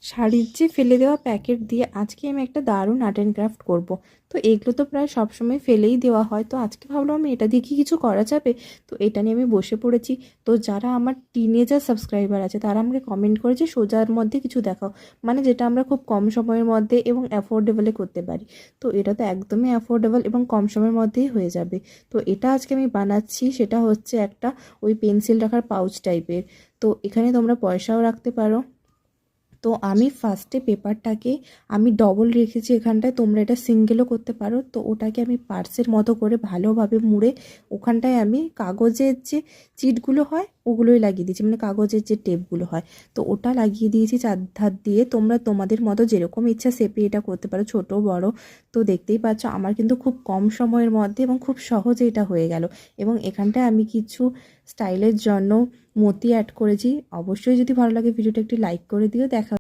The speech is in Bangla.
শাড়ির যে ফেলে দেওয়া প্যাকেট দিয়ে আজকে আমি একটা দারুণ আর্ট অ্যান্ড ক্রাফট করবো। তো এগুলো তো প্রায় সবসময় ফেলেই দেওয়া হয়, তো আজকে ভাবলাম আমি এটা দিয়ে কি কিছু করা যাবে। তো এটা নিয়ে আমি বসে পড়েছি। তো যারা আমার টিনেজার সাবস্ক্রাইবার আছে তারা আমাকে কমেন্ট করেছে সোজার মধ্যে কিছু দেখাও, মানে যেটা আমরা খুব কম সময়ের মধ্যে এবং অ্যাফোর্ডেবলে করতে পারি। তো এটা তো একদমই অ্যাফোর্ডেবল এবং কম সময়ের মধ্যেই হয়ে যাবে। তো এটা আজকে আমি বানাচ্ছি, সেটা হচ্ছে একটা ওই পেন্সিল রাখার পাউচ টাইপের। তো এখানে তোমরা পয়সাও রাখতে পারো। তো আমি ফার্স্টে পেপারটাকে আমি ডবল রেখেছি এখানটায়, তোমরা এটা সিঙ্গেলও করতে পারো। তো ওটাকে আমি পার্সের মতো করে ভালোভাবে মুড়ে ওখানটায় আমি কাগজের যে চিটগুলো হয় ওগুলোই লাগিয়ে দিয়েছি, মানে কাগজের যে টেপগুলো হয় তো ওটা লাগিয়ে দিয়েছি চারধার দিয়ে। তোমরা তোমাদের মতো যেরকম ইচ্ছা শেপে এটা করতে পারো, ছোট বড়। তো দেখতেই পাচ্ছ আমার কিন্তু খুব কম সময়ের মধ্যে এবং খুব সহজে এটা হয়ে গেল। এবং এখানটায় আমি কিছু স্টাইলের জন্য মতি অ্যাড করেছি। অবশ্যই যদি ভালো লাগে ভিডিওটা একটি লাইক করে দিও। দেখা